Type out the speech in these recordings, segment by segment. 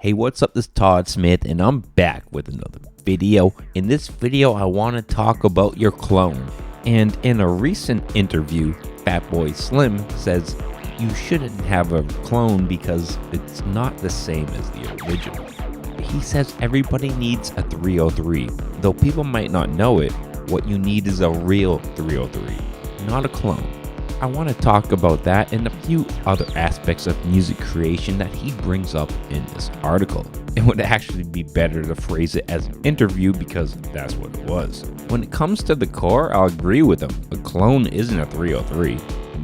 Hey, what's up? This is Todd Smith, and I'm back with another video. In this video, I want to talk about your clone. And in a recent interview, Fatboy Slim says you shouldn't have a clone because it's not the same as the original. He says everybody needs a 303. Though people might not know it, what you need is a real 303, not a clone. I want to talk about that and a few other aspects of music creation that he brings up in this article. It would actually be better to phrase it as an interview because that's what it was. When it comes to the core, I'll agree with him. A clone isn't a 303,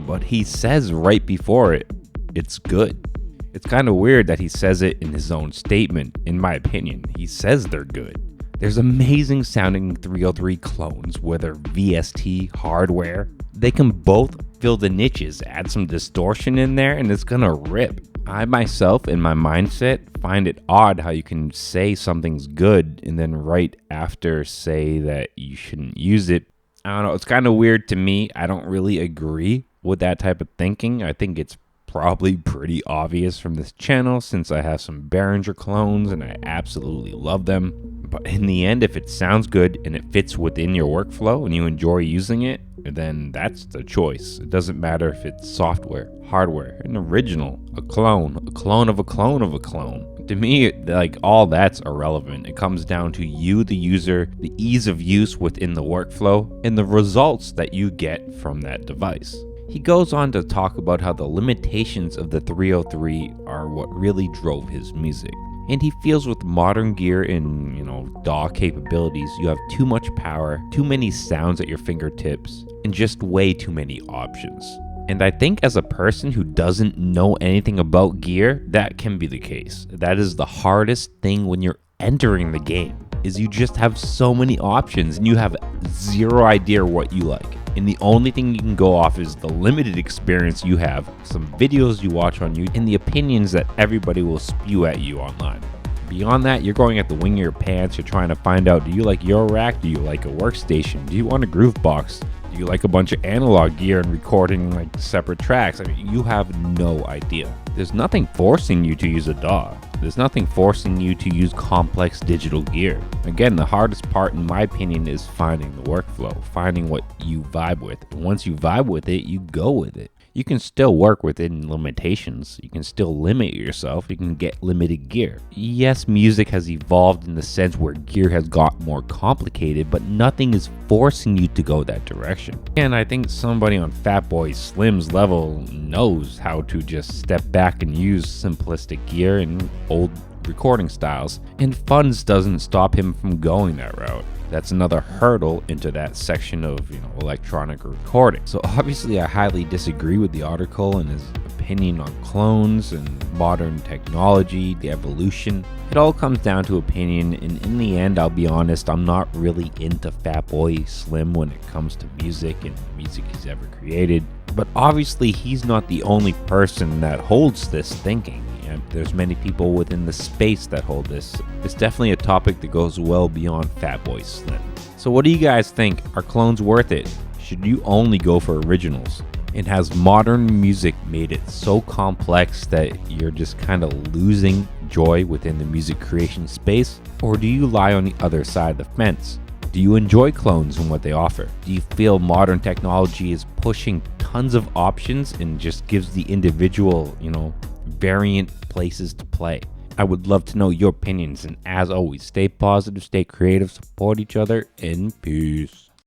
but he says right before it, it's good. It's kind of weird that he says it in his own statement, in my opinion. He says they're good. There's amazing sounding 303 clones, whether VST, hardware. They can both fill the niches, add some distortion in there, and it's gonna rip. I myself, in my mindset, find it odd how you can say something's good and then right after say that you shouldn't use it. I don't know, it's kind of weird to me. I don't really agree with that type of thinking. I think it's probably pretty obvious from this channel since I have some Behringer clones and I absolutely love them. But in the end, if it sounds good and it fits within your workflow and you enjoy using it, then that's the choice. It doesn't matter if it's software, hardware, an original, a clone of a clone of a clone. To me, like, all that's irrelevant. It comes down to you, the user, the ease of use within the workflow, and the results that you get from that device. He goes on to talk about how the limitations of the 303 are what really drove his music. And he feels with modern gear and, DAW capabilities, you have too much power, too many sounds at your fingertips, and just way too many options. And I think as a person who doesn't know anything about gear, that can be the case. That is the hardest thing when you're entering the game, is you just have so many options and you have zero idea what you like. And the only thing you can go off is the limited experience you have, some videos you watch on YouTube, and the opinions that everybody will spew at you online. Beyond that, you're going at the wing of your pants. You're trying to find out, do you like your rack? Do you like a workstation? Do you want a groove box? Do you like a bunch of analog gear and recording like separate tracks? I mean, you have no idea. There's nothing forcing you to use a DAW. There's nothing forcing you to use complex digital gear. Again, the hardest part, in my opinion, is finding the workflow, finding what you vibe with. And once you vibe with it, you go with it. You can still work within limitations. You can still limit yourself. You can get limited gear. Yes, music has evolved in the sense where gear has got more complicated, but nothing is forcing you to go that direction. And I think somebody on Fatboy Slim's level knows how to just step back and use simplistic gear and old recording styles. And funds doesn't stop him from going that route. That's another hurdle into that section of, electronic recording. So obviously I highly disagree with the article and his opinion on clones and modern technology, the evolution. It all comes down to opinion, and in the end, I'll be honest, I'm not really into Fatboy Slim when it comes to music and music he's ever created. But obviously he's not the only person that holds this thinking. There's many people within the space that hold this. It's definitely a topic that goes well beyond Fatboy Slim. So what do you guys think? Are clones worth it? Should you only go for originals? And has modern music made it so complex that you're just kind of losing joy within the music creation space? Or do you lie on the other side of the fence? Do you enjoy clones and what they offer? Do you feel modern technology is pushing tons of options and just gives the individual, variant places to play? I would love to know your opinions, and as always, stay positive, stay creative, support each other, and peace.